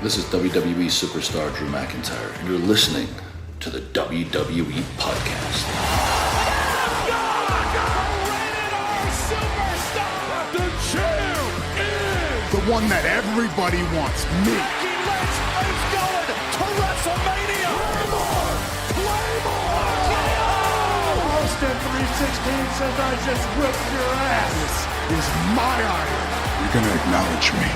This is WWE superstar Drew McIntyre, and you're listening to the WWE Podcast. The champ is the one that everybody wants, me. It's going to WrestleMania. Claymore! Austin 316 says I just whipped your ass. This is my iron. You're going to acknowledge me.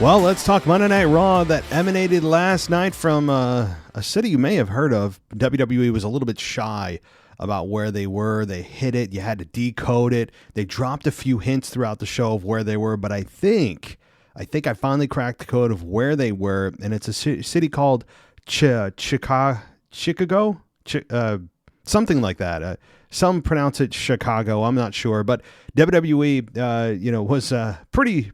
Well, let's talk Monday Night Raw that emanated last night from a city you may have heard of. WWE was a little bit shy about where they were. They hit it. You had to decode it. They dropped a few hints throughout the show of where they were, but I think I finally cracked the code of where they were, and it's a city called Chicago, something like that. Some pronounce it Chicago. I'm not sure, but WWE, was pretty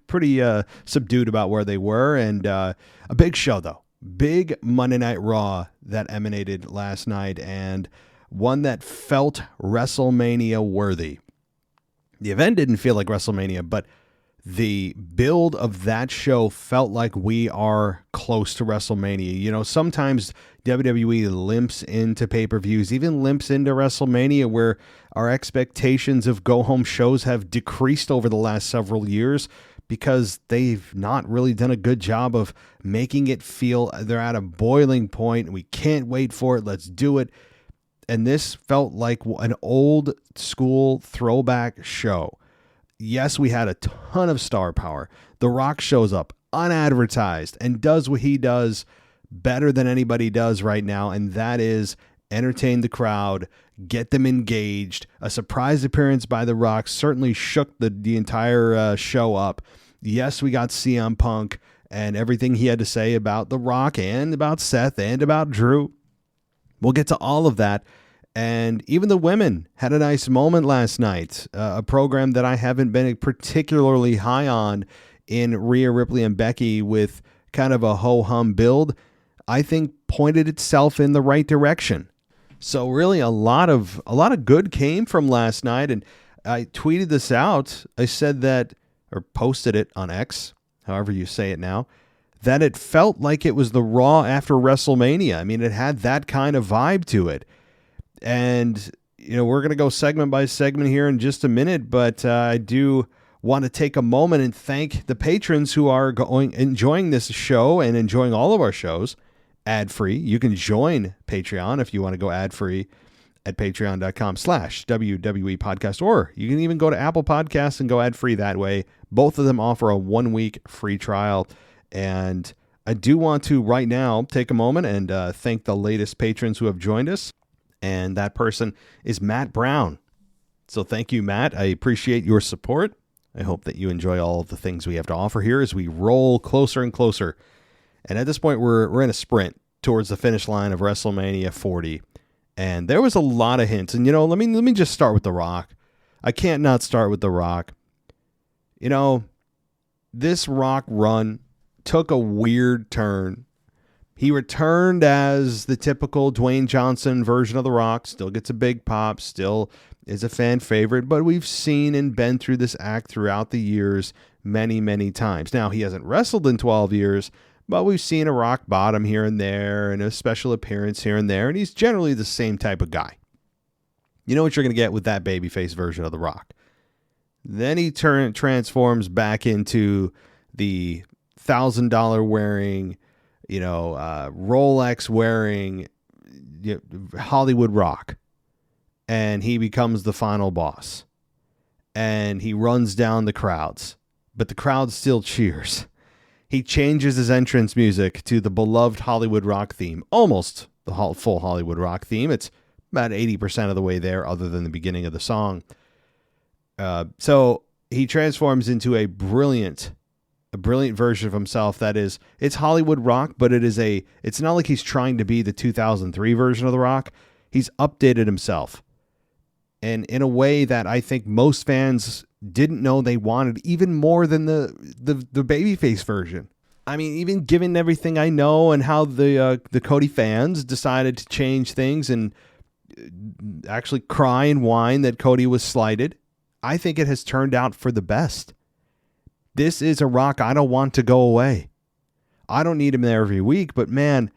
subdued about where they were, and a big show though, big Monday Night Raw that emanated last night, and one that felt WrestleMania worthy. The event didn't feel like WrestleMania, but the build of that show felt like we are close to WrestleMania. You know, sometimes WWE limps into pay-per-views, even limps into WrestleMania, where our expectations of go-home shows have decreased over the last several years because they've not really done a good job of making it feel they're at a boiling point and we can't wait for it. Let's do it. And this felt like an old school throwback show. Yes, we had a ton of star power. The Rock shows up unadvertised and does what he does better than anybody does right now, and that is entertain the crowd, get them engaged. A surprise appearance by The Rock certainly shook the entire show up. Yes, we got CM Punk and everything he had to say about The Rock and about Seth and about Drew. We'll get to all of that. And even the women had a nice moment last night, a program that I haven't been particularly high on in Rhea Ripley and Becky with kind of a ho-hum build, I think pointed itself in the right direction. So really a lot of good came from last night, and I tweeted this out. I said that, or posted it on X, however you say it now, that it felt like it was the Raw after WrestleMania. I mean, it had that kind of vibe to it. And, we're going to go segment by segment here in just a minute, but I do want to take a moment and thank the patrons who are enjoying this show and enjoying all of our shows ad-free. You can join Patreon if you want to go ad-free at patreon.com/WWE podcast, or you can even go to Apple Podcasts and go ad-free that way. Both of them offer a 1-week free trial. And I do want to right now take a moment and thank the latest patrons who have joined us. And that person is Matt Brown. So thank you, Matt. I appreciate your support. I hope that you enjoy all of the things we have to offer here as we roll closer and closer. And at this point, we're in a sprint towards the finish line of WrestleMania 40. And there was a lot of hints. And, let me just start with The Rock. I can't not start with The Rock. This Rock run took a weird turn. He returned as the typical Dwayne Johnson version of The Rock, still gets a big pop, still is a fan favorite, but we've seen and been through this act throughout the years many, many times. Now, he hasn't wrestled in 12 years, but we've seen a rock bottom here and there and a special appearance here and there, and he's generally the same type of guy. You know what you're going to get with that babyface version of The Rock. Then he transforms back into the $1,000 wearing, Rolex wearing Hollywood Rock, and he becomes the final boss, and he runs down the crowds, but the crowd still cheers. He changes his entrance music to the beloved Hollywood Rock theme, almost the full Hollywood Rock theme. It's about 80% of the way there, other than the beginning of the song. So he transforms into a brilliant version of himself that is, it's Hollywood Rock, but it's not like he's trying to be the 2003 version of The Rock. He's updated himself, and in a way that I think most fans didn't know they wanted, even more than the babyface version. I mean, even given everything I know and how the Cody fans decided to change things and actually cry and whine that Cody was slighted, I think it has turned out for the best. This is a Rock I don't want to go away. I don't need him there every week, but man,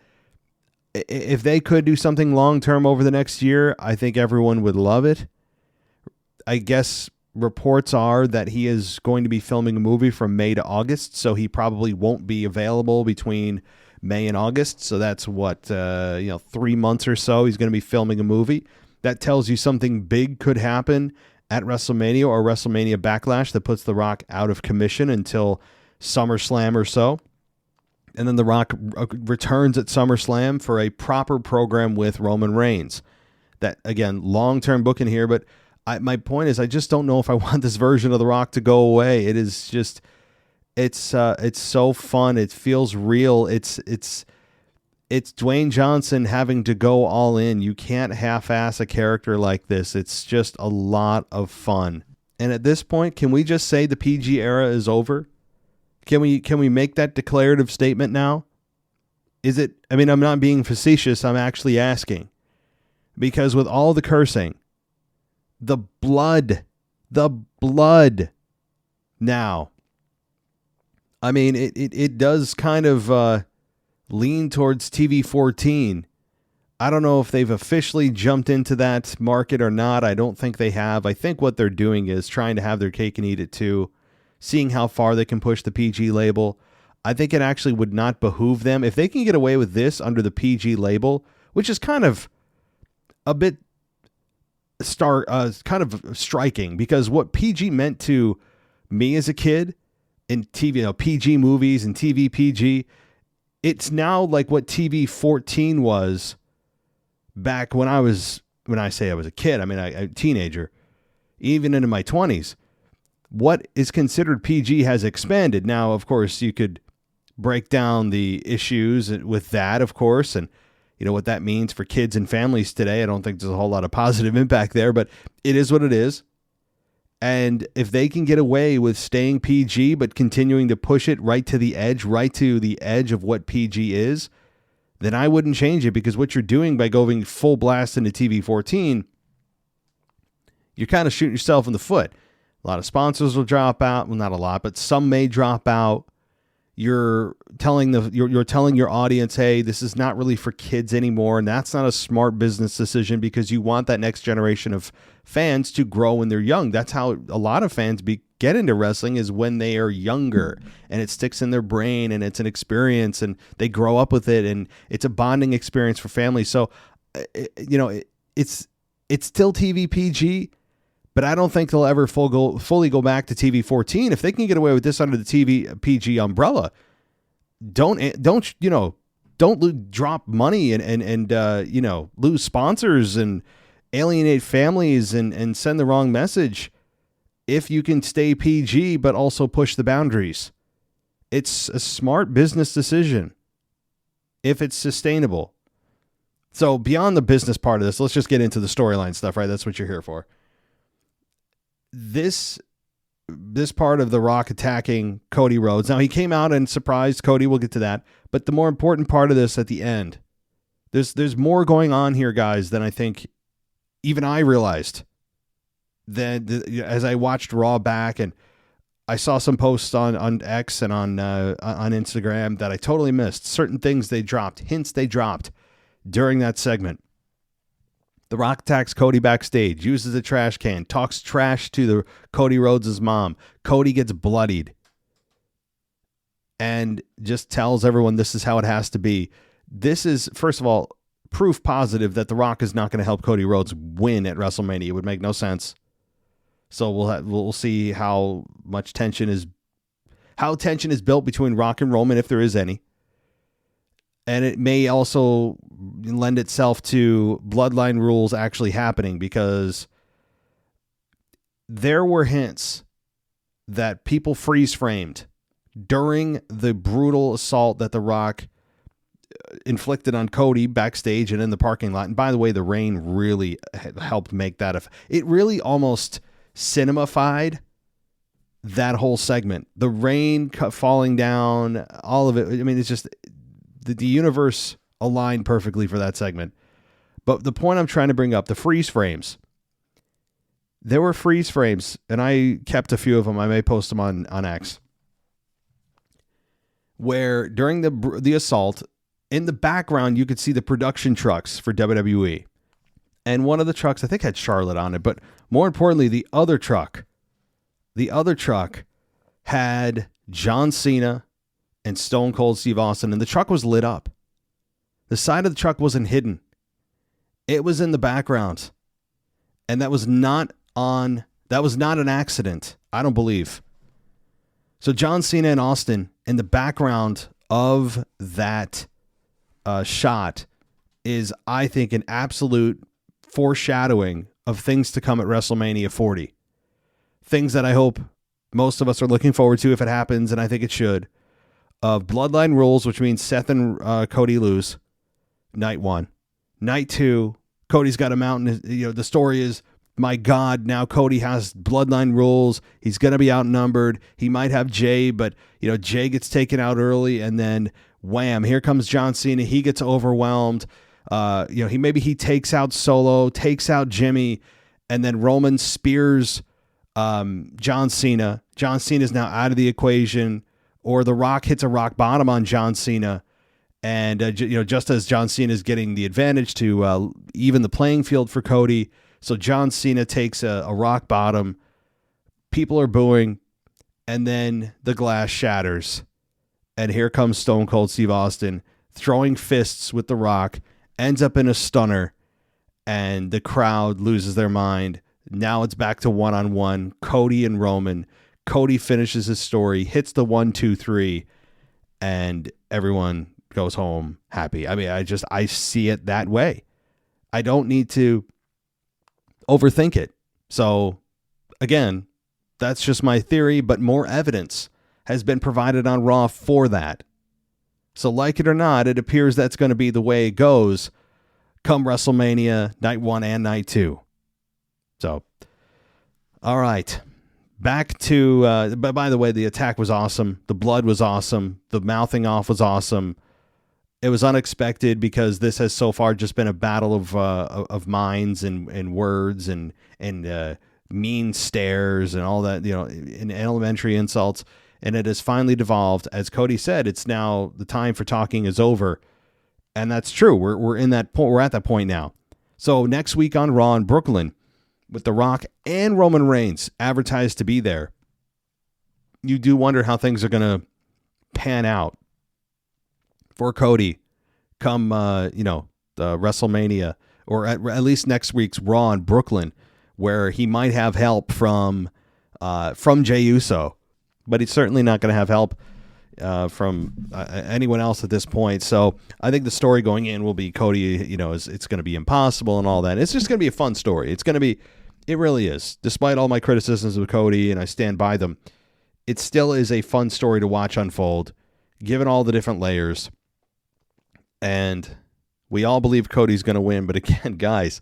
if they could do something long-term over the next year, I think everyone would love it. I guess reports are that he is going to be filming a movie from May to August, so he probably won't be available between May and August. So that's 3 months or so. He's going to be filming a movie. That tells you something big could happen at WrestleMania or WrestleMania Backlash that puts The Rock out of commission until SummerSlam or so. And then The Rock returns at SummerSlam for a proper program with Roman Reigns. That, again, long-term booking here, but my point is I just don't know if I want this version of The Rock to go away. It is just, it's so fun. It feels real. It's Dwayne Johnson having to go all in. You can't half-ass a character like this. It's just a lot of fun. And at this point, can we just say the PG era is over? Can we make that declarative statement now? Is it? I mean, I'm not being facetious. I'm actually asking. Because with all the cursing, the blood now. I mean, it does kind of lean towards TV 14. I don't know if they've officially jumped into that market or not. I don't think they have. I think what they're doing is trying to have their cake and eat it too, seeing how far they can push the PG label. I think it actually would not behoove them. If they can get away with this under the PG label, which is kind of a bit kind of striking, because what PG meant to me as a kid in TV, PG movies and TV PG, it's now like what TV 14 was back when I say I was a kid, I mean, a teenager, even into my 20s. What is considered PG has expanded. Now, of course, you could break down the issues with that, of course, and what that means for kids and families today. I don't think there's a whole lot of positive impact there, but it is what it is. And if they can get away with staying PG, but continuing to push it right to the edge of what PG is, then I wouldn't change it, because what you're doing by going full blast into TV 14, you're kind of shooting yourself in the foot. A lot of sponsors will drop out. Well, not a lot, but some may drop out. You're telling your audience, hey, this is not really for kids anymore, and that's not a smart business decision, because you want that next generation of fans to grow when they're young. That's how a lot of fans get into wrestling, is when they are younger, and it sticks in their brain, and it's an experience, and they grow up with it, and it's a bonding experience for families. So, it's still TV PG. But I don't think they'll ever fully go back to TV 14. If they can get away with this under the TV PG umbrella, don't drop money and lose sponsors and alienate families and send the wrong message. If you can stay PG but also push the boundaries, it's a smart business decision if it's sustainable. So beyond the business part of this, let's just get into the storyline stuff, right? That's what you're here for. This part of The Rock attacking Cody Rhodes. Now, he came out and surprised Cody. We'll get to that. But the more important part of this at the end, there's more going on here, guys, than I think even I realized. As I watched Raw back, and I saw some posts on X and on Instagram that I totally missed. Certain things they dropped, hints they dropped during that segment. The Rock attacks Cody backstage, uses a trash can, talks trash to Cody Rhodes' mom. Cody gets bloodied and just tells everyone this is how it has to be. This is, first of all, proof positive that The Rock is not going to help Cody Rhodes win at WrestleMania. It would make no sense. So we'll see how tension is built between Rock and Roman, if there is any. And it may also lend itself to bloodline rules actually happening, because there were hints that people freeze framed during the brutal assault that The Rock inflicted on Cody backstage and in the parking lot. And by the way, the rain really helped make that. It really almost cinemafied that whole segment. The rain falling down, all of it. I mean, it's just... The universe aligned perfectly for that segment. But the point I'm trying to bring up, the freeze frames. There were freeze frames, and I kept a few of them. I may post them on X. where during the assault, in the background, you could see the production trucks for WWE. And one of the trucks, I think, had Charlotte on it. But more importantly, the other truck had John Cena and Stone Cold Steve Austin. And the truck was lit up. The side of the truck wasn't hidden. It was in the background. And that was not an accident, I don't believe. So John Cena and Austin in the background of that shot is, I think, an absolute foreshadowing of things to come at WrestleMania 40. Things that I hope most of us are looking forward to if it happens, and I think it should. Of Bloodline Rules, which means Seth and Cody lose. Night 1. Night 2, Cody's got a mountain. The story is, my God, now Cody has Bloodline Rules. He's going to be outnumbered. He might have Jey, but Jey gets taken out early, and then wham, here comes John Cena. He gets overwhelmed. He takes out Solo, takes out Jimmy, and then Roman spears John Cena. John Cena is now out of the equation, or The Rock hits a rock bottom on John Cena. And, just as John Cena is getting the advantage to even the playing field for Cody. So John Cena takes a rock bottom. People are booing. And then the glass shatters. And here comes Stone Cold Steve Austin throwing fists with The Rock. Ends up in a stunner. And the crowd loses their mind. Now it's back to one-on-one. Cody and Roman. Cody finishes his story. Hits the 1, 2, 3. And everyone goes home happy. I mean, I see it that way. I don't need to overthink it. So again, that's just my theory, but more evidence has been provided on Raw for that. So like it or not, it appears that's going to be the way it goes come WrestleMania night 1 and night 2. So, all right. Back to, but by the way, the attack was awesome. The blood was awesome. The mouthing off was awesome. It was unexpected because this has so far just been a battle of minds and words and mean stares and all that, and elementary insults. And it has finally devolved. As Cody said, it's now the time for talking is over. And that's true. We're in that point. We're at that point now. So next week on Raw in Brooklyn, with The Rock and Roman Reigns advertised to be there, you do wonder how things are going to pan out for Cody come, the WrestleMania, or at least next week's Raw in Brooklyn, where he might have help from Jey Uso, but he's certainly not going to have help from anyone else at this point. So I think the story going in will be Cody, it's going to be impossible and all that. It's just going to be a fun story. It really is. Despite all my criticisms of Cody, and I stand by them, it still is a fun story to watch unfold, given all the different layers. And we all believe Cody's going to win. But again, guys,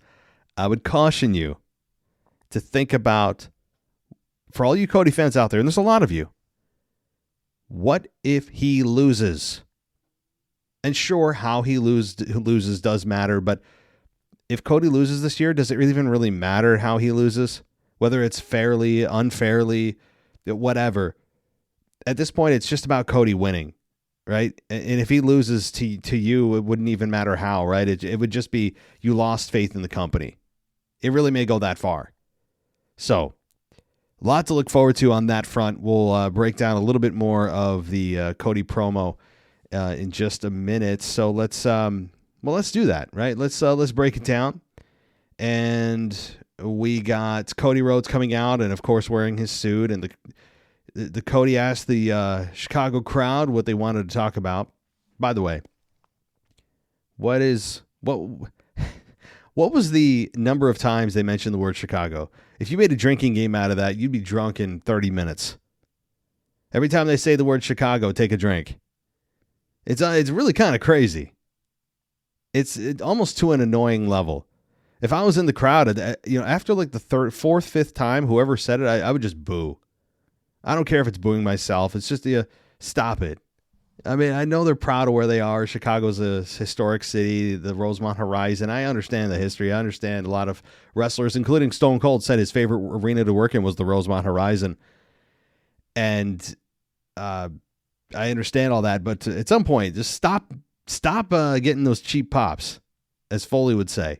I would caution you to think about, for all you Cody fans out there, and there's a lot of you, what if he loses? And sure, how he loses does matter. But if Cody loses this year, does it even really matter how he loses? Whether it's fairly, unfairly, whatever. At this point, it's just about Cody winning. Right? And if he loses to you, it wouldn't even matter how, right? It would just be you lost faith in the company. It really may go that far. So, a lot to look forward to on that front. We'll break down a little bit more of the Cody promo in just a minute. So let's do that, right? Let's break it down. And we got Cody Rhodes coming out, and of course wearing his suit, and the Cody asked the Chicago crowd what they wanted to talk about. By the way, what was the number of times they mentioned the word Chicago? If you made a drinking game out of that, you'd be drunk in 30 minutes. Every time they say the word Chicago, take a drink. It's really kind of crazy. It's almost to an annoying level. If I was in the crowd, after like the third, fourth, fifth time, whoever said it, I would just boo. I don't care if it's booing myself. It's just stop it. I mean, I know they're proud of where they are. Chicago's a historic city, the Rosemont Horizon. I understand the history. I understand a lot of wrestlers, including Stone Cold, said his favorite arena to work in was the Rosemont Horizon. And I understand all that, but at some point, just stop getting those cheap pops, as Foley would say.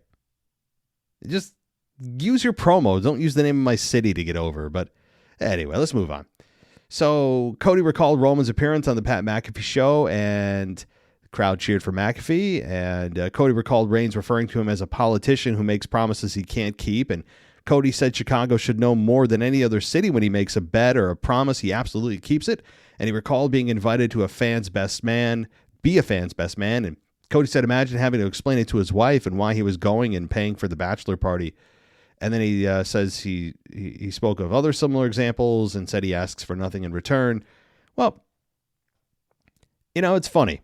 Just use your promo. Don't use the name of my city to get over. But anyway, let's move on. So Cody recalled Roman's appearance on the Pat McAfee show, and the crowd cheered for McAfee. And Cody recalled Reigns referring to him as a politician who makes promises he can't keep. And Cody said Chicago should know more than any other city when he makes a bet or a promise, he absolutely keeps it. And he recalled being invited to be a fan's best man. And Cody said, imagine having to explain it to his wife and why he was going and paying for the bachelor party. And then he says he spoke of other similar examples and said he asks for nothing in return. Well, it's funny.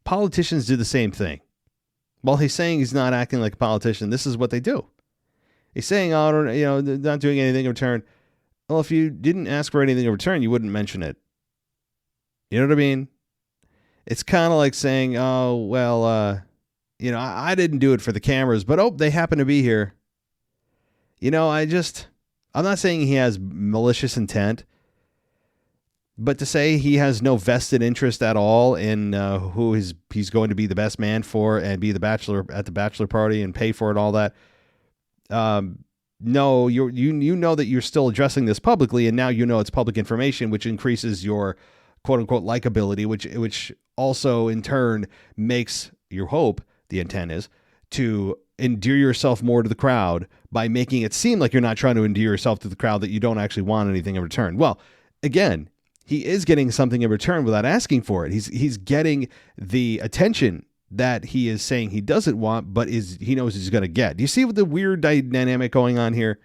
Politicians do the same thing. While he's saying he's not acting like a politician, this is what they do. He's saying, not doing anything in return. Well, if you didn't ask for anything in return, you wouldn't mention it. You know what I mean? It's kind of like saying, oh, well, I didn't do it for the cameras, but they happen to be here. I'm not saying he has malicious intent, but to say he has no vested interest at all in who he's going to be the best man for and be the bachelor at the bachelor party and pay for it, all that. No, you know that you're still addressing this publicly, and now it's public information, which increases your quote unquote likability, which also in turn makes your hope. The intent is to endear yourself more to the crowd by making it seem like you're not trying to endear yourself to the crowd, that you don't actually want anything in return. Well, again, he is getting something in return without asking for it. He's getting the attention that he is saying he doesn't want, but he knows he's going to get. Do you see what the weird dynamic going on here?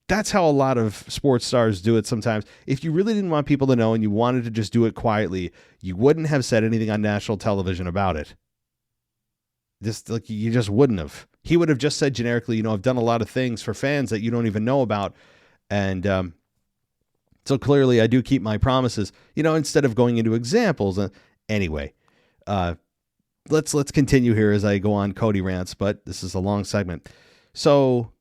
That's how a lot of sports stars do it sometimes. If you really didn't want people to know and you wanted to just do it quietly, you wouldn't have said anything on national television about it. You just wouldn't have. He would have just said generically, I've done a lot of things for fans that you don't even know about. And so clearly I do keep my promises, instead of going into examples. Anyway, let's continue here as I go on Cody rants, but this is a long segment. So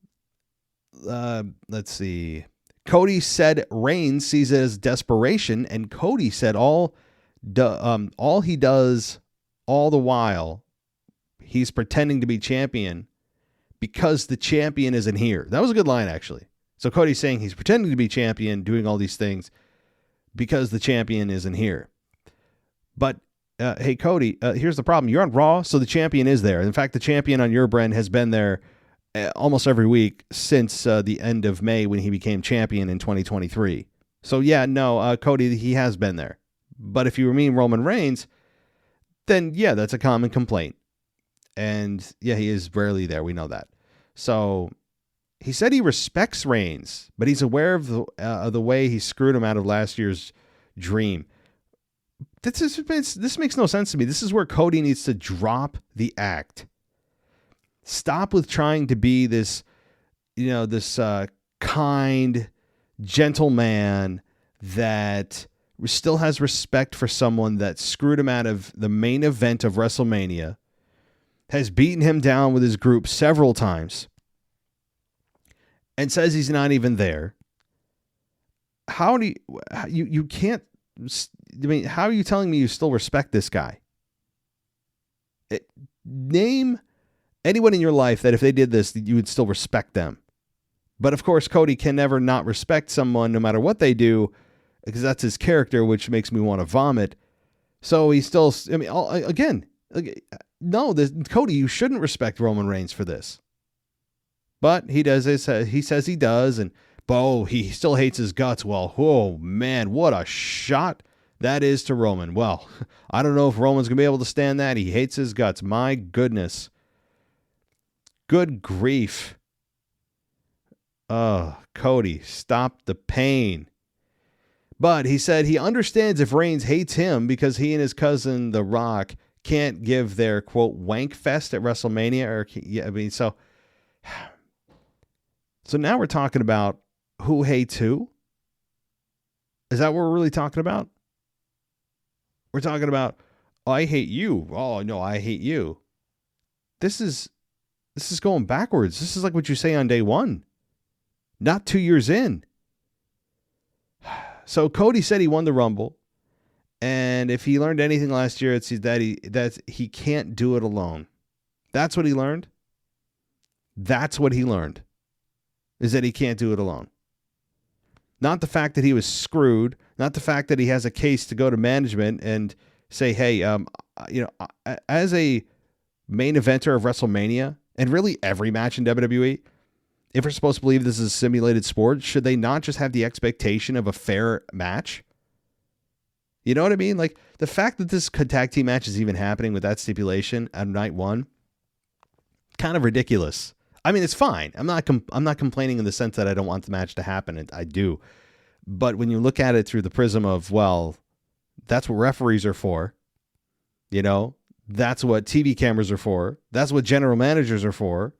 let's see. Cody said Reigns sees it as desperation, and Cody said all he does all the while, he's pretending to be champion because the champion isn't here. That was a good line, actually. So Cody's saying he's pretending to be champion, doing all these things because the champion isn't here. But hey, Cody, here's the problem. You're on Raw, so the champion is there. In fact, the champion on your brand has been there almost every week since the end of May when he became champion in 2023. So yeah, no, Cody, he has been there. But if you mean Roman Reigns, then yeah, that's a common complaint. And yeah, he is rarely there. We know that. So he said he respects Reigns, but he's aware of the way he screwed him out of last year's dream. This makes no sense to me. This is where Cody needs to drop the act. Stop with trying to be this, this kind, gentle man that still has respect for someone that screwed him out of the main event of WrestleMania, has beaten him down with his group several times, and says he's not even there. How do you can't, how are you telling me you still respect this guy? Name anyone in your life that if they did this, you would still respect them. But of course, Cody can never not respect someone no matter what they do, because that's his character, which makes me want to vomit. So he still, Cody, you shouldn't respect Roman Reigns for this. But he does this. He says he does, and he still hates his guts. Well, oh man, what a shot that is to Roman. Well, I don't know if Roman's gonna be able to stand that. He hates his guts. My goodness. Good grief. Oh, Cody, stop the pain. But he said he understands if Reigns hates him because he and his cousin, The Rock, can't give their, quote, wank fest at WrestleMania. So now we're talking about who hates who? Is that what we're really talking about? We're talking about, I hate you. Oh, no, I hate you. This is going backwards. This is like what you say on day one, not 2 years in. So Cody said he won the Rumble. And if he learned anything last year, it's that he can't do it alone. That's what he learned. That's what he learned. Is that he can't do it alone. Not the fact that he was screwed. Not the fact that he has a case to go to management and say, hey, as a main eventer of WrestleMania, and really every match in WWE, if we're supposed to believe this is a simulated sport, should they not just have the expectation of a fair match? You know what I mean? Like, the fact that this tag team match is even happening with that stipulation on night one, kind of ridiculous. I mean, it's fine. I'm not complaining in the sense that I don't want the match to happen. I do. But when you look at it through the prism of, well, that's what referees are for. You know, that's what TV cameras are for. That's what general managers are for.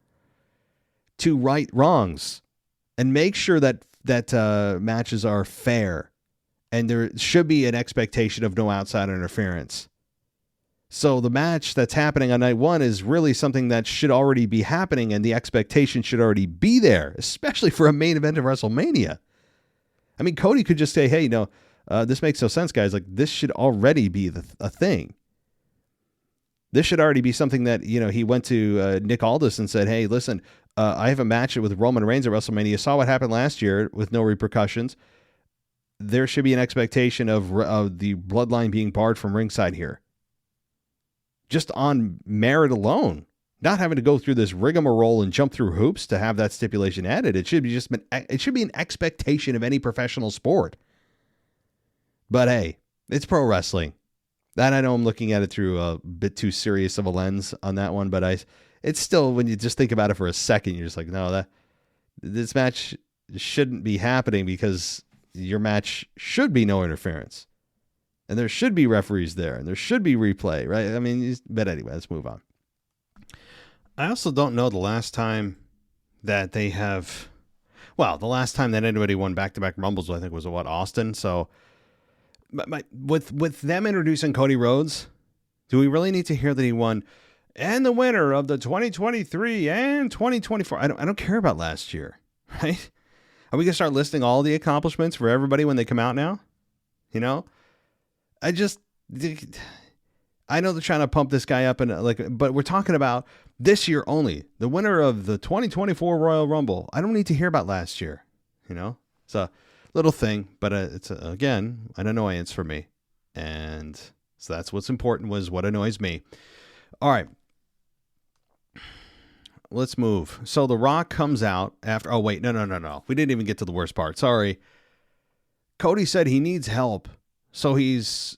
To right wrongs and make sure that matches are fair. And there should be an expectation of no outside interference. So the match that's happening on night one is really something that should already be happening, and the expectation should already be there, especially for a main event of WrestleMania. I mean, Cody could just say, hey, this makes no sense, guys. Like, this should already be a thing. This should already be something that, he went to Nick Aldis and said, hey, listen, I have a match with Roman Reigns at WrestleMania. You saw what happened last year with no repercussions. There should be an expectation of the bloodline being barred from ringside here. Just on merit alone, not having to go through this rigmarole and jump through hoops to have that stipulation added. It should be an expectation of any professional sport. But hey, it's pro wrestling. That I know I'm looking at it through a bit too serious of a lens on that one, but it's still, when you just think about it for a second, you're just like, no, this match shouldn't be happening because your match should be no interference. And there should be referees there, and there should be replay, right? I mean, but anyway, let's move on. I also don't know the last time that they have, the last time that anybody won back-to-back Rumbles, I think was Austin. So with them introducing Cody Rhodes, do we really need to hear that he won and the winner of the 2023 and 2024? I don't care about last year, right? Are we going to start listing all the accomplishments for everybody when they come out now? I know they're trying to pump this guy up, but we're talking about this year only. The winner of the 2024 Royal Rumble. I don't need to hear about last year. It's a little thing, but it's again an annoyance for me, and so that's what's important. Was what annoys me. All right, let's move. So The Rock comes out after. Oh wait, no. We didn't even get to the worst part. Sorry. Cody said he needs help. So he's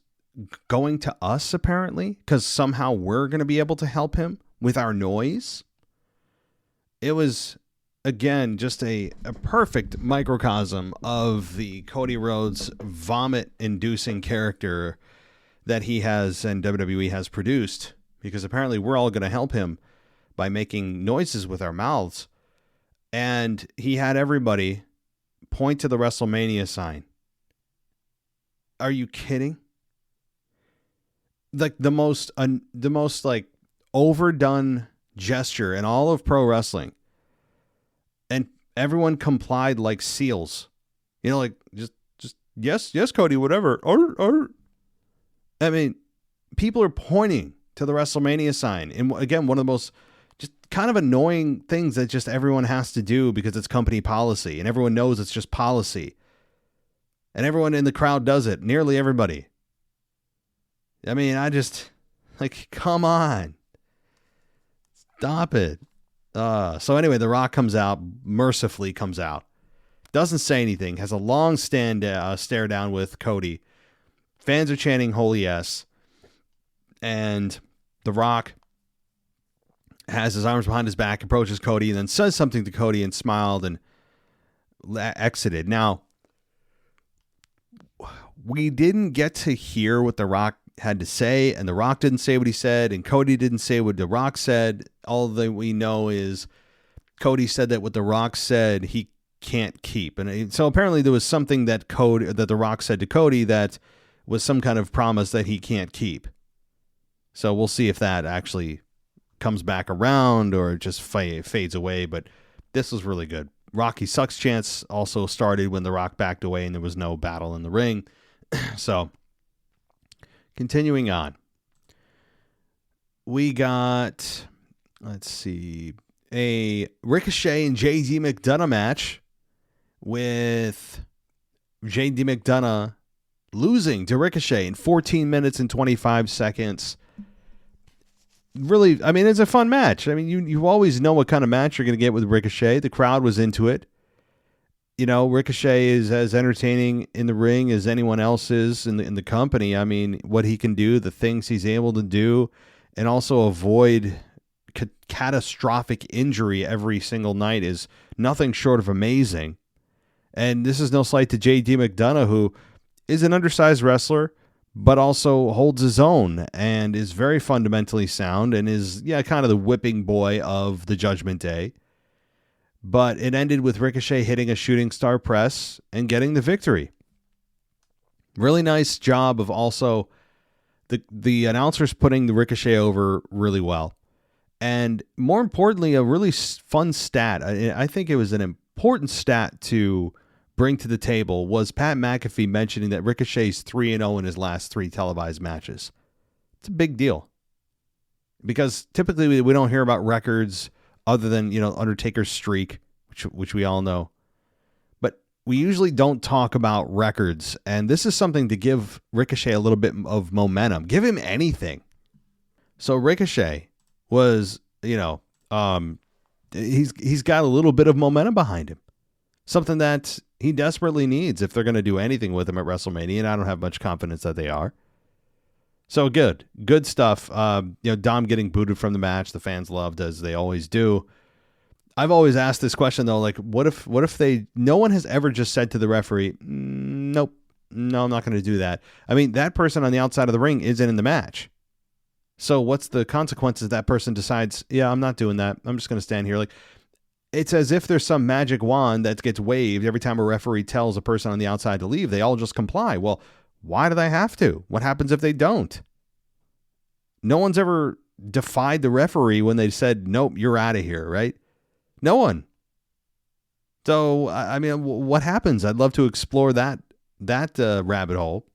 going to us, apparently, because somehow we're going to be able to help him with our noise. It was, again, just a perfect microcosm of the Cody Rhodes vomit-inducing character that he has and WWE has produced, because apparently we're all going to help him by making noises with our mouths. And he had everybody point to the WrestleMania sign. Are you kidding? Like the most like overdone gesture in all of pro wrestling, and everyone complied like seals. Like just yes, Cody, whatever. I mean, people are pointing to the WrestleMania sign, and again, one of the most just kind of annoying things that just everyone has to do because it's company policy, and everyone knows it's just policy. And everyone in the crowd does it. Nearly everybody. I mean, I just, come on. Stop it. So anyway, The Rock comes out, mercifully comes out. Doesn't say anything. Has a long stare down with Cody. Fans are chanting, holy yes. And The Rock has his arms behind his back, approaches Cody, and then says something to Cody and smiled and exited. Now, we didn't get to hear what The Rock had to say, and The Rock didn't say what he said, and Cody didn't say what The Rock said. All that we know is Cody said that what The Rock said he can't keep. And so apparently there was something that The Rock said to Cody that was some kind of promise that he can't keep. So we'll see if that actually comes back around or just fades away, but this was really good. Rocky sucks chants also started when The Rock backed away and there was no battle in the ring. So, continuing on. We got, let's see, a Ricochet and J.D. McDonough match with J.D. McDonough losing to Ricochet in 14 minutes and 25 seconds. Really, I mean, it's a fun match. I mean, you always know what kind of match you're going to get with Ricochet. The crowd was into it. You know, Ricochet is as entertaining in the ring as anyone else is in the company. I mean, what he can do, the things he's able to do, and also avoid catastrophic injury every single night is nothing short of amazing. And this is no slight to J.D. McDonough, who is an undersized wrestler, but also holds his own and is very fundamentally sound and is, kind of the whipping boy of the Judgment Day. But it ended with Ricochet hitting a shooting star press and getting the victory. Really nice job of also the announcers putting the Ricochet over really well. And more importantly, a really fun stat. I think it was an important stat to bring to the table was Pat McAfee mentioning that Ricochet's 3-0 in his last 3 televised matches. It's a big deal. Because typically we don't hear about records other than, Undertaker's streak, which we all know. But we usually don't talk about records. And this is something to give Ricochet a little bit of momentum. Give him anything. So Ricochet was, he's got a little bit of momentum behind him. Something that he desperately needs if they're going to do anything with him at WrestleMania, and I don't have much confidence that they are. So good stuff. Dom getting booted from the match, the fans loved, as they always do. I've always asked this question though, like, what if no one has ever just said to the referee, nope, no, I'm not going to do that. I mean, that person on the outside of the ring isn't in the match. So what's the consequences? That person decides, I'm not doing that. I'm just going to stand here. Like, it's as if there's some magic wand that gets waved every time a referee tells a person on the outside to leave. They all just comply. Well, why do they have to? What happens if they don't? No one's ever defied the referee when they said, nope, you're out of here, right? No one. So, I mean, what happens? I'd love to explore that rabbit hole.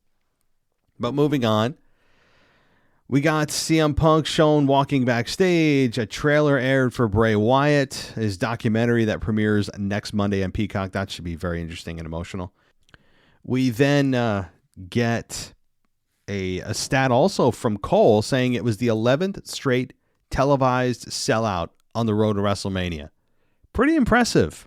But moving on. We got CM Punk shown walking backstage. A trailer aired for Bray Wyatt, his documentary that premieres next Monday on Peacock. That should be very interesting and emotional. We then get a stat also from Cole saying it was the 11th straight televised sellout on the road to WrestleMania. Pretty impressive.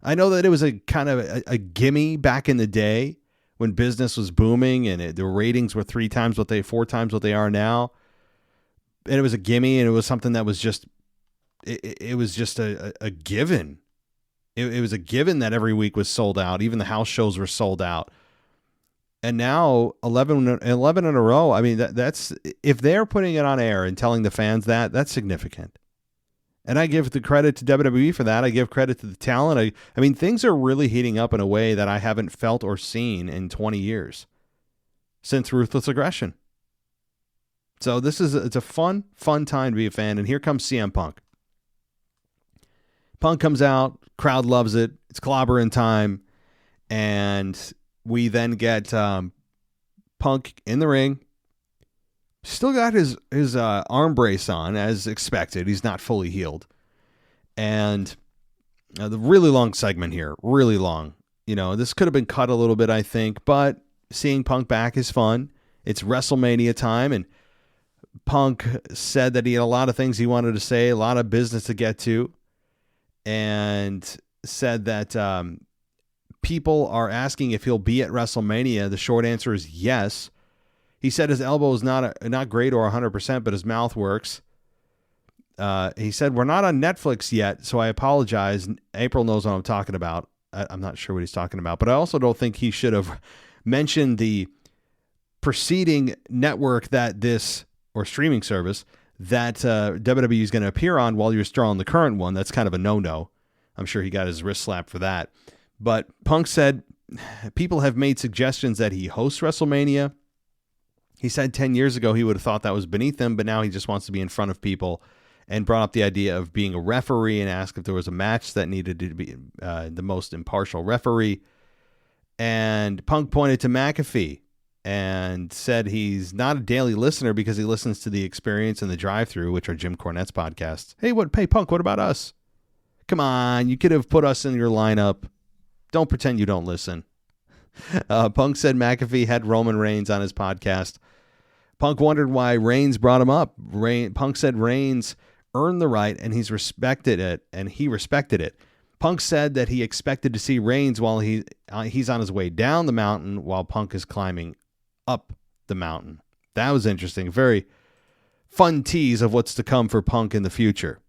I know that it was a kind of a gimme back in the day when business was booming and the ratings were 4 times what they are now. And it was a gimme, and it was something that was just, it was just a given. It was a given that every week was sold out. Even the house shows were sold out. And now 11 in a row. I mean, that's, if they're putting it on air and telling the fans that's significant. And I give the credit to WWE for that. I give credit to the talent. I mean, things are really heating up in a way that I haven't felt or seen in 20 years since Ruthless Aggression. So it's a fun time to be a fan. And here comes CM Punk. Punk comes out, crowd loves it. It's clobbering time. And we then get Punk in the ring. Still got his arm brace on, as expected. He's not fully healed. And the really long segment here, really long. This could have been cut a little bit, I think, but seeing Punk back is fun. It's WrestleMania time, and Punk said that he had a lot of things he wanted to say, a lot of business to get to, and said that people are asking if he'll be at WrestleMania. The short answer is yes. He said his elbow is not great or 100%, but his mouth works. He said, we're not on Netflix yet, so I apologize. April knows what I'm talking about. I'm not sure what he's talking about, but I also don't think he should have mentioned the preceding network or streaming service that WWE is going to appear on while you're still on the current one. That's kind of a no-no. I'm sure he got his wrist slapped for that. But Punk said people have made suggestions that he hosts WrestleMania. He said 10 years ago he would have thought that was beneath him, but now he just wants to be in front of people and brought up the idea of being a referee and asked if there was a match that needed to be the most impartial referee. And Punk pointed to McAfee and said he's not a daily listener because he listens to The Experience and The Drive-Thru, which are Jim Cornette's podcasts. Hey, Punk, what about us? Come on, you could have put us in your lineup. Don't pretend you don't listen. Punk said McAfee had Roman Reigns on his podcast. Punk wondered why Reigns brought him up. Punk said Reigns earned the right and he respected it. Punk said that he expected to see Reigns while he's on his way down the mountain while Punk is climbing up the mountain. That was interesting. Very fun tease of what's to come for Punk in the future.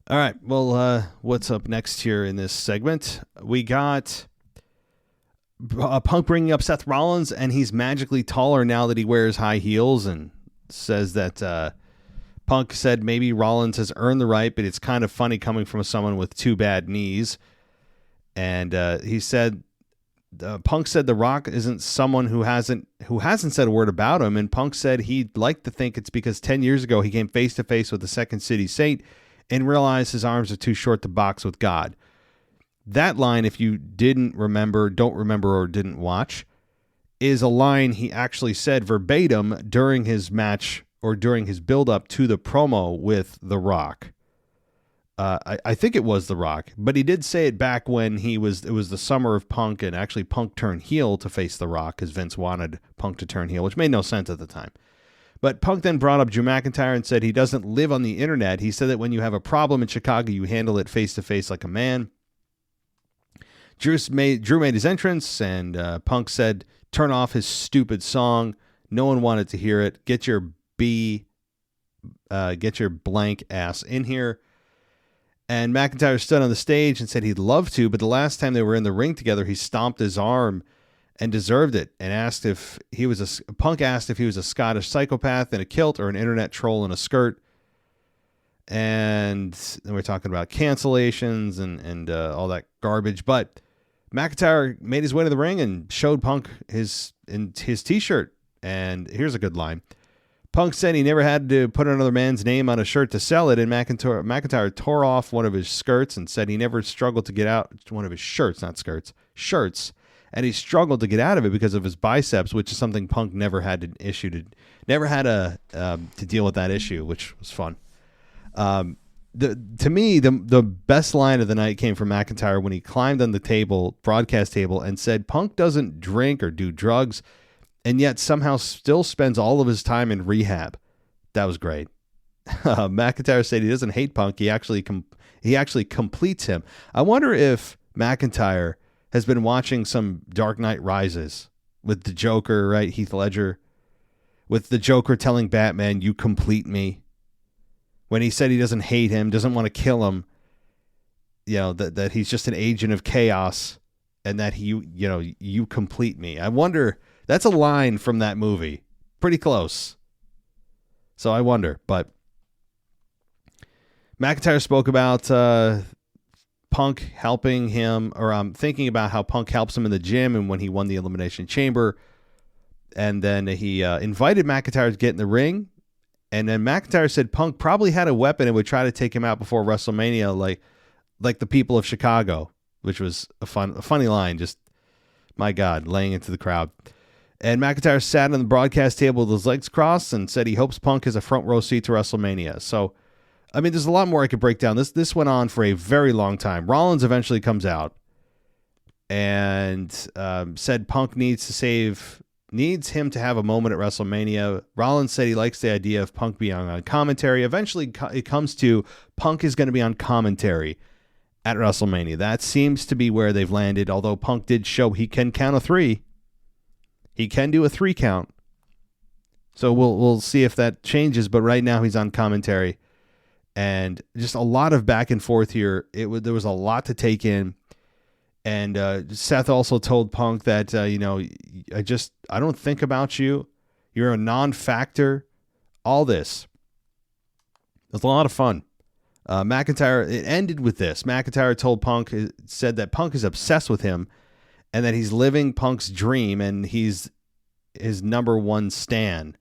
All right, well, what's up next here in this segment? We got Punk bringing up Seth Rollins, and he's magically taller now that he wears high heels, and says that Punk said maybe Rollins has earned the right, but it's kind of funny coming from someone with 2 bad knees. And he said, Punk said The Rock isn't someone who hasn't said a word about him, and Punk said he'd like to think it's because 10 years ago he came face to face with the Second City Saint and realized his arms are too short to box with God. That line, if you don't remember, or didn't watch, is a line he actually said verbatim during his match or during his build-up to the promo with The Rock. I think it was The Rock, but he did say it back when it was the summer of Punk, and actually Punk turned heel to face The Rock because Vince wanted Punk to turn heel, which made no sense at the time. But Punk then brought up Drew McIntyre and said he doesn't live on the internet. He said that when you have a problem in Chicago, you handle it face-to-face like a man. Drew made his entrance, and Punk said, turn off his stupid song. No one wanted to hear it. Get your blank ass in here. And McIntyre stood on the stage and said he'd love to, but the last time they were in the ring together, he stomped his arm and deserved it, and Punk asked if he was a Scottish psychopath in a kilt or an internet troll in a skirt. And then we're talking about cancellations and all that garbage. But McIntyre made his way to the ring and showed Punk his T-shirt. And here's a good line. Punk said he never had to put another man's name on a shirt to sell it, and McIntyre tore off one of his skirts and said he never struggled to get out one of his shirts, not skirts, shirts. And he struggled to get out of it because of his biceps, which is something Punk never had to deal with that issue, which was fun. To me, the best line of the night came from McIntyre when he climbed on the broadcast table, and said Punk doesn't drink or do drugs, and yet somehow still spends all of his time in rehab. That was great. McIntyre said he doesn't hate Punk. He actually completes him. I wonder if McIntyre has been watching some Dark Knight Rises with the Joker, right? Heath Ledger, with the Joker telling Batman, "You complete me." When he said he doesn't hate him, doesn't want to kill him, that he's just an agent of chaos, and that you complete me. I wonder, that's a line from that movie. Pretty close. So I wonder, but McIntyre spoke about Punk helping him, or I'm thinking about how Punk helps him in the gym and when he won the Elimination Chamber. And then he invited McIntyre to get in the ring. And then McIntyre said Punk probably had a weapon and would try to take him out before WrestleMania, like the people of Chicago, which was a funny line. Just, my God, laying into the crowd. And McIntyre sat on the broadcast table with his legs crossed and said he hopes Punk has a front row seat to WrestleMania. So, I mean, there's a lot more I could break down. This went on for a very long time. Rollins eventually comes out and said Punk needs him to have a moment at WrestleMania. Rollins said he likes the idea of Punk being on commentary. Eventually, it comes to Punk is going to be on commentary at WrestleMania. That seems to be where they've landed, although Punk did show he can count a 3. He can do a 3 count. So we'll see if that changes, but right now he's on commentary. And just a lot of back and forth here. There was a lot to take in. And Seth also told Punk that, I don't think about you. You're a non-factor. All this. It was a lot of fun. McIntyre, it ended with this. McIntyre told Punk, said that Punk is obsessed with him and that he's living Punk's dream and he's his number one stan.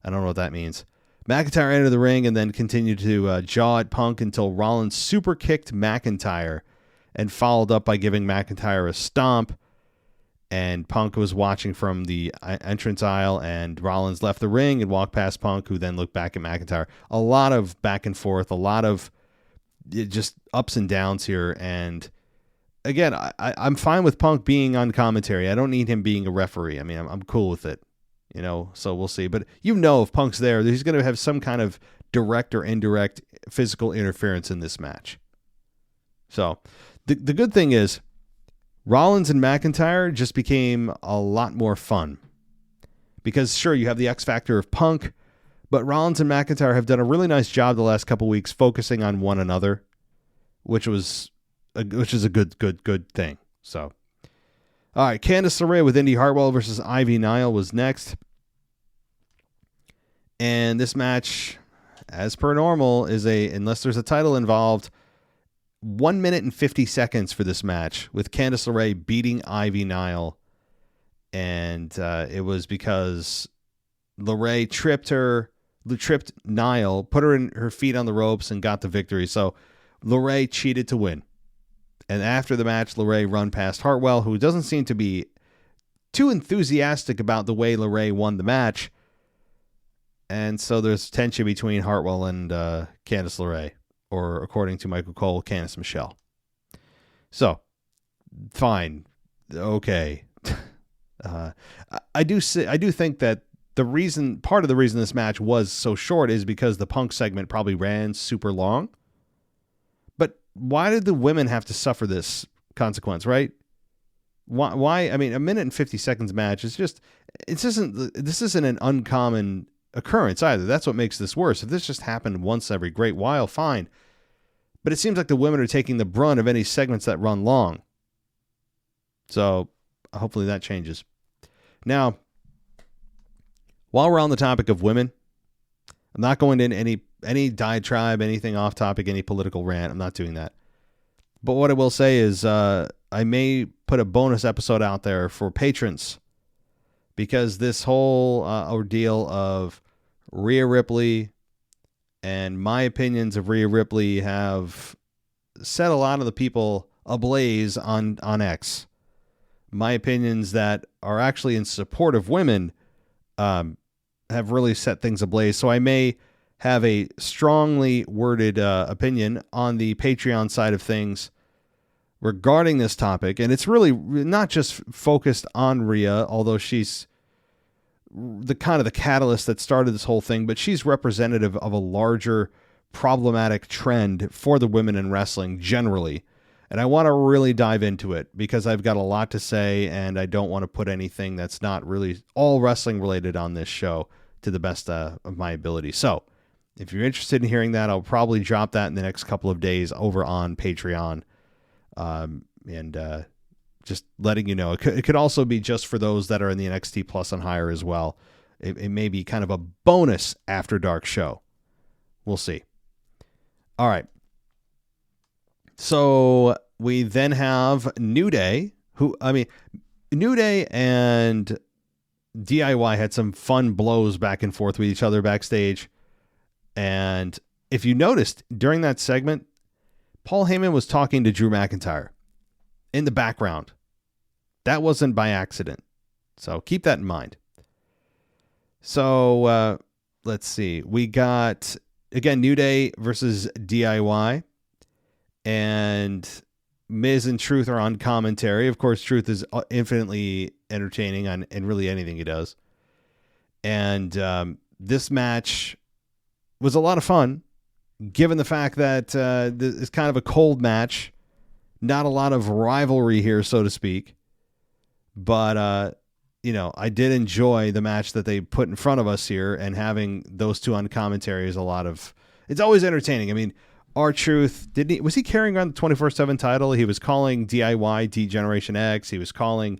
I don't know what that means. McIntyre entered the ring and then continued to jaw at Punk until Rollins super kicked McIntyre and followed up by giving McIntyre a stomp. And Punk was watching from the entrance aisle, and Rollins left the ring and walked past Punk, who then looked back at McIntyre. A lot of back and forth, a lot of just ups and downs here. And again, I'm fine with Punk being on commentary. I don't need him being a referee. I mean, I'm cool with it, so we'll see. But if Punk's there, he's going to have some kind of direct or indirect physical interference in this match. So the good thing is, Rollins and McIntyre just became a lot more fun. Because, sure, you have the X factor of Punk, but Rollins and McIntyre have done a really nice job the last couple weeks focusing on one another, which is a good thing. So, all right, Candice LaRae with Indy Hartwell versus Ivy Nile was next. And this match, as per normal, is unless there's a title involved, 1 minute and 50 seconds for this match, with Candice LaRae beating Ivy Nile. And it was because LaRae tripped Nile, put her feet on the ropes, and got the victory. So LaRae cheated to win. And after the match, LaRae run past Hartwell, who doesn't seem to be too enthusiastic about the way LaRae won the match. And so there's tension between Hartwell and Candice LaRae. Or, according to Michael Cole, Candice Michelle. So, fine, okay. I do think that part of the reason this match was so short is because the Punk segment probably ran super long. But why did the women have to suffer this consequence, right? Why? I mean, a minute and 50 seconds match is this isn't an uncommon occurrence either. That's what makes this worse. If this just happened once every great while, fine. But it seems like the women are taking the brunt of any segments that run long. So hopefully that changes. Now, while we're on the topic of women, I'm not going into any diatribe, anything off topic, any political rant. I'm not doing that. But what I will say is I may put a bonus episode out there for patrons, because this whole ordeal of Rhea Ripley and my opinions of Rhea Ripley have set a lot of the people ablaze on X. My opinions that are actually in support of women have really set things ablaze. So I may have a strongly worded opinion on the Patreon side of things regarding this topic. And it's really not just focused on Rhea, although she's the kind of the catalyst that started this whole thing, but she's representative of a larger problematic trend for the women in wrestling generally. And I want to really dive into it because I've got a lot to say, and I don't want to put anything that's not really all wrestling related on this show to the best of my ability. So if you're interested in hearing that, I'll probably drop that in the next couple of days over on Patreon. Just letting you know, it could also be just for those that are in the NXT Plus on hire as well. It may be kind of a bonus After Dark show. We'll see. All right. So we then have New Day, New Day and DIY had some fun blows back and forth with each other backstage. And if you noticed during that segment, Paul Heyman was talking to Drew McIntyre in the background. That wasn't by accident. So keep that in mind. So let's see. We got, again, New Day versus DIY. And Miz and Truth are on commentary. Of course, Truth is infinitely entertaining in really anything he does. And this match was a lot of fun, given the fact that it's kind of a cold match. Not a lot of rivalry here, so to speak. But, I did enjoy the match that they put in front of us here, and having those two on commentary is it's always entertaining. I mean, R-Truth, was he carrying around the 24/7 title? He was calling DIY D-Generation X. He was calling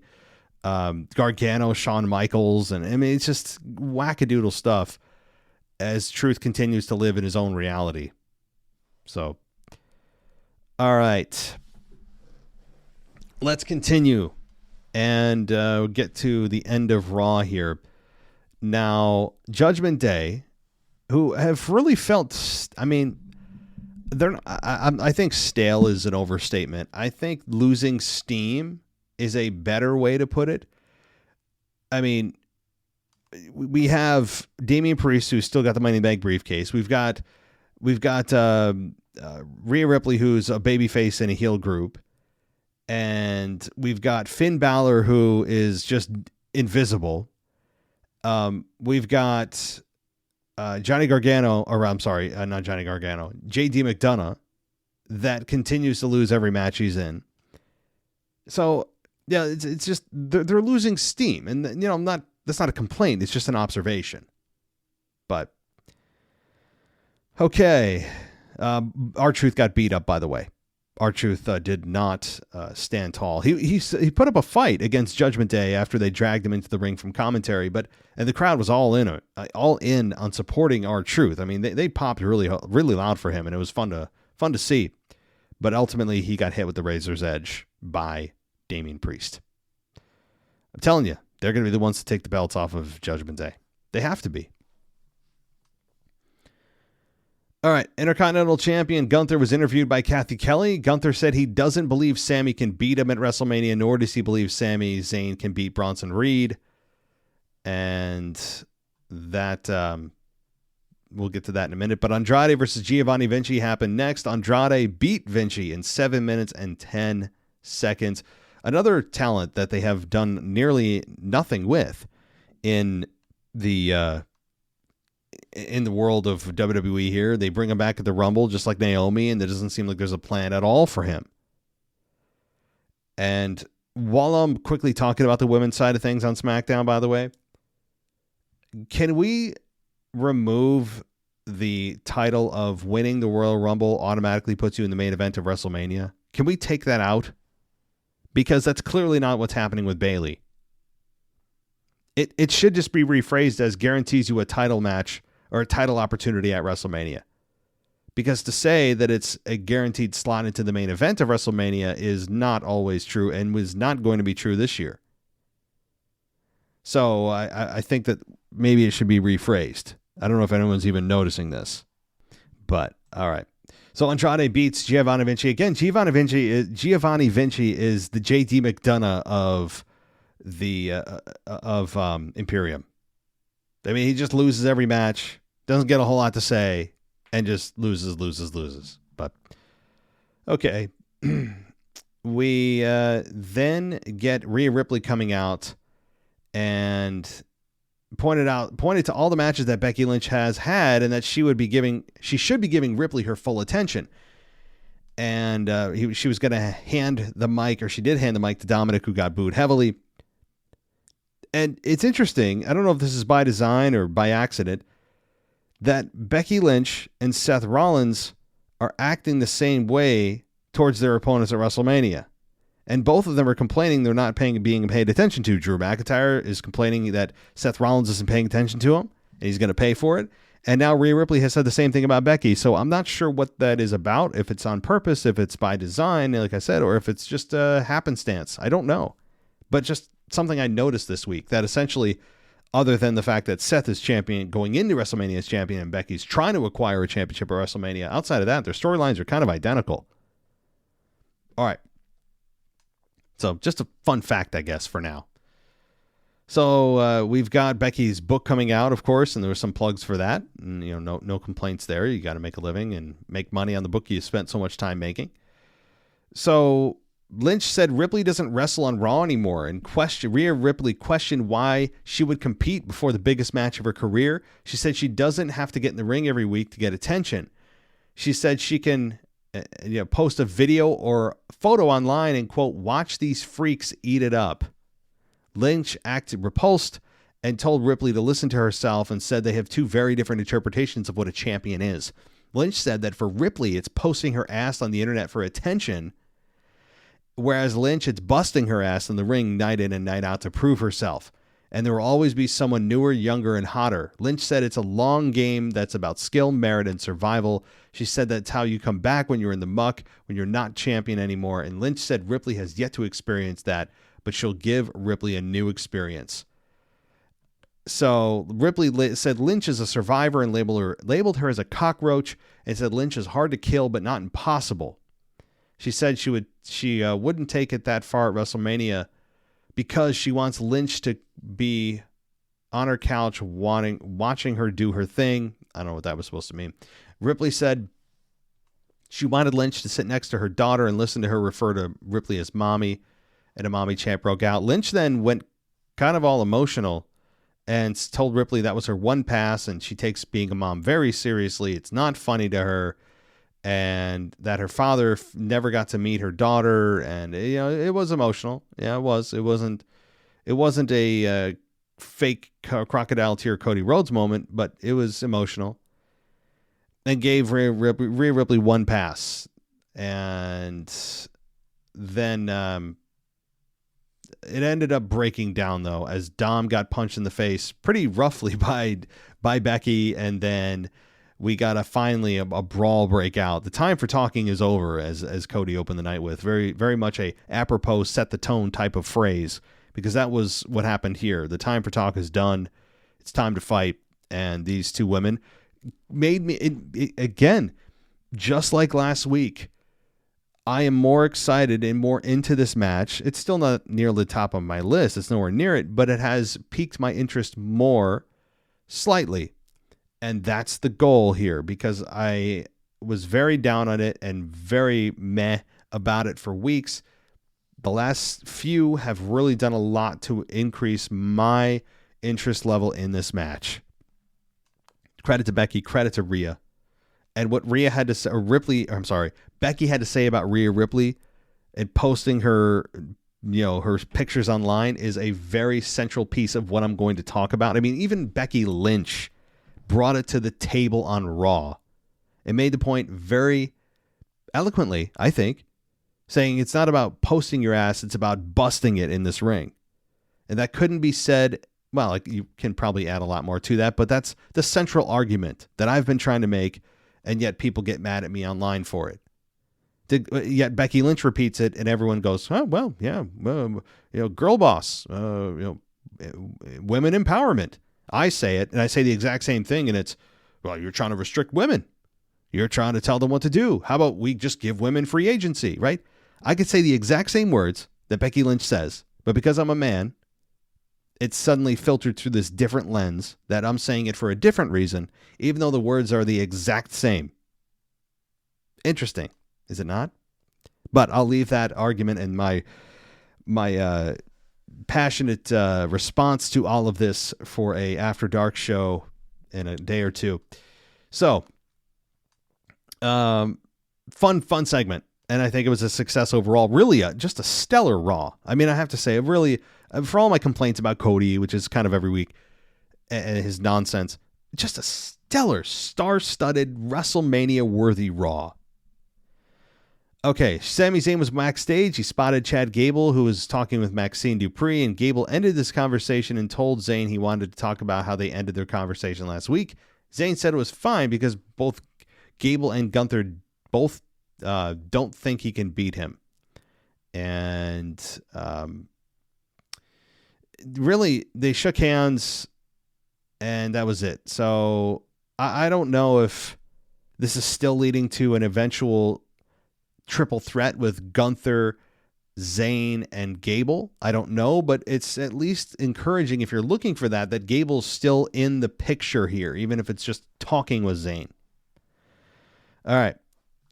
Gargano Shawn Michaels. And I mean, it's just wackadoodle stuff as Truth continues to live in his own reality. So, all right. Let's continue and get to the end of Raw here. Now, Judgment Day who have really felt, I mean, I think stale is an overstatement. I think losing steam is a better way to put it. I mean, we have Damian Priest, who's still got the Money in the Bank briefcase. We've got Rhea Ripley, who's a babyface in a heel group, and we've got Finn Balor, who is just invisible. We've got Johnny Gargano, or I'm sorry, not Johnny Gargano, J.D. McDonough, that continues to lose every match he's in. So yeah, it's just they're losing steam, and that's not a complaint. It's just an observation. But okay, R-Truth got beat up, by the way. R-Truth did not stand tall. He put up a fight against Judgment Day after they dragged him into the ring from commentary, and the crowd was all in on supporting R-Truth. I mean, they popped really loud for him, and it was fun to see. But ultimately, he got hit with the razor's edge by Damian Priest. I'm telling you, they're going to be the ones to take the belts off of Judgment Day. They have to be. All right, Intercontinental Champion Gunther was interviewed by Kathy Kelly. Gunther said he doesn't believe Sami can beat him at WrestleMania, nor does he believe Sami Zayn can beat Bronson Reed. And that, we'll get to that in a minute. But Andrade versus Giovanni Vinci happened next. Andrade beat Vinci in 7 minutes and 10 seconds. Another talent that they have done nearly nothing with in the world of WWE here. They bring him back at the Rumble just like Naomi, and there doesn't seem like there's a plan at all for him. And while I'm quickly talking about the women's side of things on SmackDown, by the way, can we remove the title of winning the Royal Rumble automatically puts you in the main event of WrestleMania? Can we take that out? Because that's clearly not what's happening with Bayley. It should just be rephrased as guarantees you a title match or a title opportunity at WrestleMania. Because to say that it's a guaranteed slot into the main event of WrestleMania is not always true and was not going to be true this year. So I think that maybe it should be rephrased. I don't know if anyone's even noticing this. But, all right. So Andrade beats Giovanni Vinci. Again, Giovanni Vinci is the J.D. McDonough of the Imperium. I mean, he just loses every match, doesn't get a whole lot to say, and just loses. But, okay. We then get Rhea Ripley coming out and pointed to all the matches that Becky Lynch has had, and that she should be giving Ripley her full attention. And she was going to hand the mic, or she did hand the mic to Dominic, who got booed heavily. And it's interesting, I don't know if this is by design or by accident, that Becky Lynch and Seth Rollins are acting the same way towards their opponents at WrestleMania. And both of them are complaining they're not being paid attention to. Drew McIntyre is complaining that Seth Rollins isn't paying attention to him, and he's going to pay for it. And now Rhea Ripley has said the same thing about Becky. So I'm not sure what that is about, if it's on purpose, if it's by design, like I said, or if it's just a happenstance. I don't know. But just something I noticed this week, that essentially, other than the fact that Seth is champion going into WrestleMania as champion and Becky's trying to acquire a championship at WrestleMania, outside of that, their storylines are kind of identical. All right. So just a fun fact, I guess, for now. So we've got Becky's book coming out, of course, and there were some plugs for that. And, no complaints there. You got to make a living and make money on the book you spent so much time making. So Lynch said Ripley doesn't wrestle on Raw anymore, and Rhea Ripley questioned why she would compete before the biggest match of her career. She said she doesn't have to get in the ring every week to get attention. She said she can post a video or photo online and, quote, watch these freaks eat it up. Lynch acted repulsed and told Ripley to listen to herself and said they have two very different interpretations of what a champion is. Lynch said that for Ripley, it's posting her ass on the internet for attention, whereas Lynch, it's busting her ass in the ring night in and night out to prove herself. And there will always be someone newer, younger, and hotter. Lynch said it's a long game that's about skill, merit, and survival. She said that's how you come back when you're in the muck, when you're not champion anymore. And Lynch said Ripley has yet to experience that, but she'll give Ripley a new experience. So Ripley said Lynch is a survivor and labeled her as a cockroach, and said Lynch is hard to kill but not impossible. She said she wouldn't take it that far at WrestleMania because she wants Lynch to be on her couch watching her do her thing. I don't know what that was supposed to mean. Ripley said she wanted Lynch to sit next to her daughter and listen to her refer to Ripley as mommy, and a mommy chant broke out. Lynch then went kind of all emotional and told Ripley that was her one pass, and she takes being a mom very seriously. It's not funny to her, and that her father never got to meet her daughter, and it was emotional. Yeah, it was. It wasn't a fake crocodile tear Cody Rhodes moment, but it was emotional. And gave Rhea Ripley one pass, and then it ended up breaking down though, as Dom got punched in the face pretty roughly by Becky, and then we got finally a brawl break out. The time for talking is over, as Cody opened the night with. Very, very much a apropos set the tone type of phrase, because that was what happened here. The time for talk is done. It's time to fight, and these two women made me again, just like last week. I am more excited and more into this match. It's still not near the top of my list. It's nowhere near it, but it has piqued my interest more slightly. And that's the goal here, because I was very down on it and very meh about it for weeks. The last few have really done a lot to increase my interest level in this match. Credit to Becky, credit to Rhea. And what Rhea had to say, Becky had to say about Rhea Ripley and posting her, her pictures online is a very central piece of what I'm going to talk about. I mean, even Becky Lynch brought it to the table on Raw and made the point very eloquently, I think, saying it's not about posting your ass, it's about busting it in this ring. And that couldn't be said. Well, like, you can probably add a lot more to that, but that's the central argument that I've been trying to make, and yet people get mad at me online for it. Yet Becky Lynch repeats it, and everyone goes, "Oh, well, yeah, girl boss, women empowerment." I say it, and I say the exact same thing, and it's, well, you're trying to restrict women. You're trying to tell them what to do. How about we just give women free agency, right? I could say the exact same words that Becky Lynch says, but because I'm a man, it's suddenly filtered through this different lens that I'm saying it for a different reason, even though the words are the exact same. Interesting, is it not? But I'll leave that argument and my passionate response to all of this for a After Dark show in a day or two. So, fun segment. And I think it was a success overall. Really, just a stellar Raw. I mean, I have to say, really, for all my complaints about Cody, which is kind of every week, and his nonsense, just a stellar, star-studded, WrestleMania-worthy Raw. Okay, Sami Zayn was backstage. He spotted Chad Gable, who was talking with Maxine Dupree, and Gable ended this conversation and told Zayn he wanted to talk about how they ended their conversation last week. Zayn said it was fine because both Gable and Gunther both don't think he can beat him. And really, they shook hands, and that was it. So I don't know if this is still leading to an eventual triple threat with Gunther, Zayn, and Gable. I don't know, but it's at least encouraging if you're looking for that Gable's still in the picture here, even if it's just talking with Zayn. All right.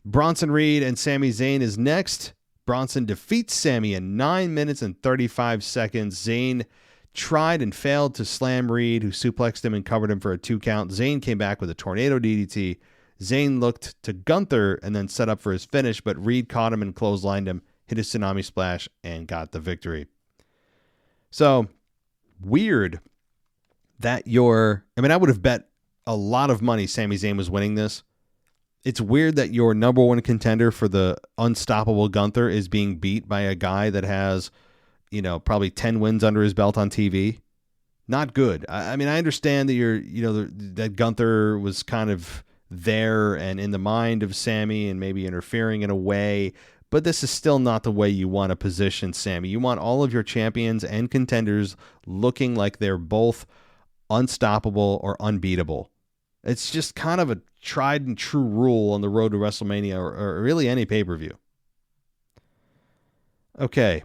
Bronson Reed and Sami Zayn is next. Bronson defeats Sami in 9 minutes and 35 seconds. Zayn tried and failed to slam Reed, who suplexed him and covered him for a 2 count. Zayn came back with a tornado DDT. Zayn looked to Gunther and then set up for his finish, but Reed caught him and clotheslined him, hit his tsunami splash, and got the victory. So, weird that I would have bet a lot of money Sami Zayn was winning this. It's weird that your number one contender for the unstoppable Gunther is being beat by a guy that has, probably 10 wins under his belt on TV. Not good. I mean, I understand that that Gunther was kind of there and in the mind of Sami and maybe interfering in a way, but this is still not the way you want to position Sami. You want all of your champions and contenders looking like they're both unstoppable or unbeatable. It's just kind of a tried and true rule on the road to WrestleMania or really any pay-per-view. Okay.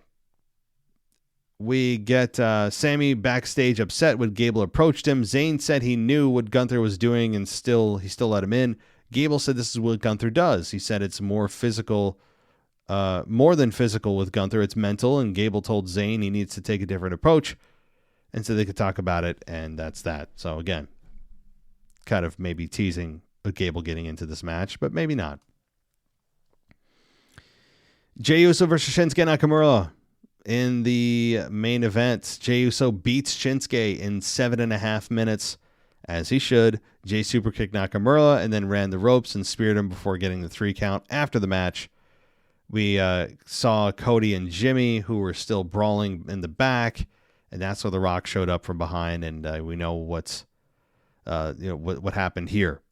We get Sami backstage upset when Gable approached him. Zayn said he knew what Gunther was doing and he still let him in. Gable said this is what Gunther does. He said it's more physical, more than physical with Gunther. It's mental, and Gable told Zayn he needs to take a different approach, and so they could talk about it, and that's that. So again, kind of maybe teasing Gable getting into this match, but maybe not. Jey Uso versus Shinsuke Nakamura in the main event. Jey Uso beats Shinsuke in 7.5 minutes, as he should. Jey superkicked Nakamura and then ran the ropes and speared him before getting the 3 count. After the match, we saw Cody and Jimmy, who were still brawling in the back, and that's where The Rock showed up from behind, and we know what happened here.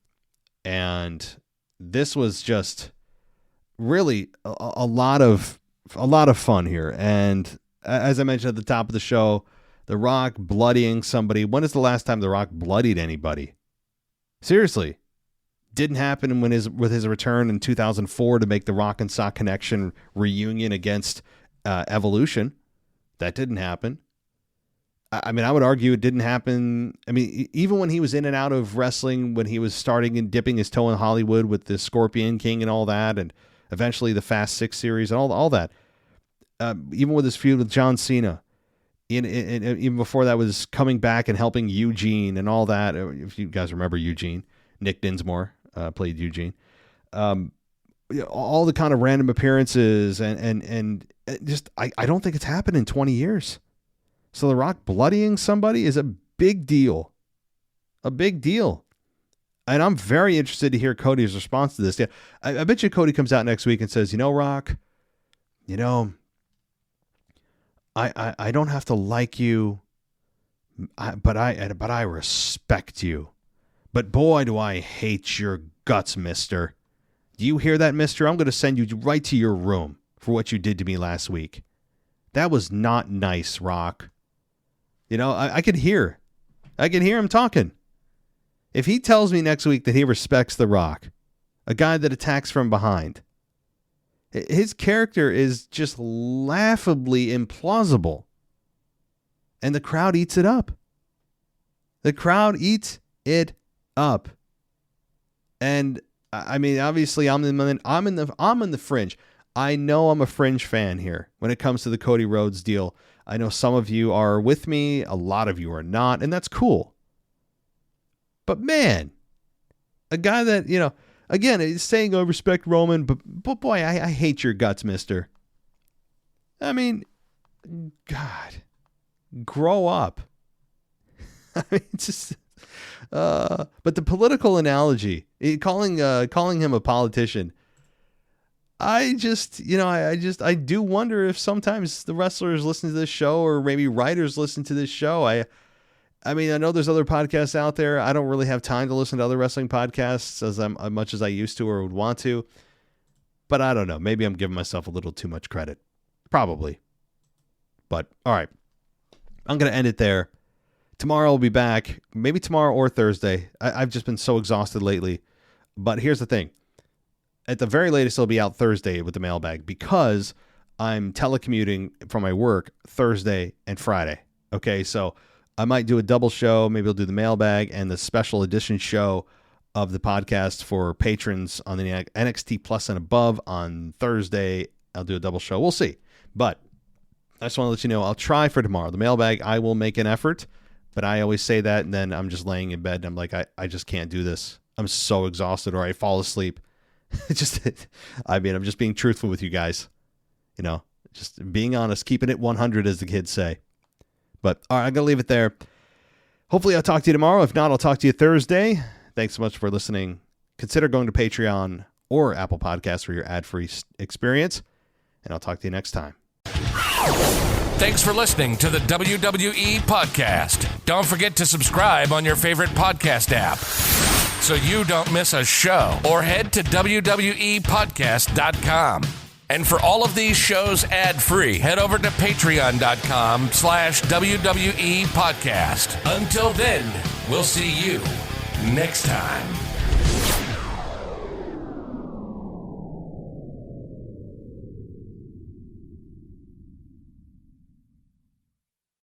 And this was just really a lot of fun here. And as I mentioned at the top of the show, The Rock bloodying somebody. When is the last time The Rock bloodied anybody? Seriously. Didn't happen with his return in 2004 to make the Rock and Sock Connection reunion against Evolution. That didn't happen. I mean, I would argue it didn't happen. I mean, even when he was in and out of wrestling, when he was starting and dipping his toe in Hollywood with the Scorpion King and all that, and eventually the Fast 6 series and all that, even with his feud with John Cena, even before that was coming back and helping Eugene and all that. If you guys remember Eugene, Nick Dinsmore played Eugene. All the kind of random appearances and just I don't think it's happened in 20 years. So The Rock bloodying somebody is a big deal. A big deal. And I'm very interested to hear Cody's response to this. Yeah, I bet you Cody comes out next week and says, Rock, I don't have to like you, but I respect you. But boy, do I hate your guts, mister. Do you hear that, mister? I'm going to send you right to your room for what you did to me last week. That was not nice, Rock. I could hear him talking. If he tells me next week that he respects The Rock, a guy that attacks from behind, his character is just laughably implausible. And the crowd eats it up. The crowd eats it up. And I mean, obviously I'm in the fringe. I know I'm a fringe fan here when it comes to the Cody Rhodes deal. I know some of you are with me, a lot of you are not, and that's cool. But man, a guy that, again, is saying, I respect Roman, but boy, I hate your guts, mister. I mean, God, grow up. I mean, just, but the political analogy, calling him a politician, I do wonder if sometimes the wrestlers listen to this show, or maybe writers listen to this show. I mean, I know there's other podcasts out there. I don't really have time to listen to other wrestling podcasts as much as I used to or would want to. But I don't know. Maybe I'm giving myself a little too much credit. Probably. But all right. I'm going to end it there. Tomorrow I'll be back. Maybe tomorrow or Thursday. I've just been so exhausted lately. But here's the thing. At the very latest, I'll be out Thursday with the mailbag because I'm telecommuting from my work Thursday and Friday. Okay, so I might do a double show. Maybe I'll do the mailbag and the special edition show of the podcast for patrons on the NXT Plus and above on Thursday. I'll do a double show. We'll see. But I just want to let you know, I'll try for tomorrow. The mailbag, I will make an effort. But I always say that, and then I'm just laying in bed, and I'm like, I just can't do this. I'm so exhausted, or I fall asleep. I'm just being truthful with you guys. Just being honest, keeping it 100, as the kids say. But all right, I'm going to leave it there. Hopefully I'll talk to you tomorrow. If not, I'll talk to you Thursday. Thanks so much for listening. Consider going to Patreon or Apple Podcasts for your ad-free experience. And I'll talk to you next time. Thanks for listening to the WWE Podcast. Don't forget to subscribe on your favorite podcast app so you don't miss a show, or head to WWEpodcast.com. And for all of these shows ad-free, head over to patreon.com/WWE Podcast. Until then, we'll see you next time.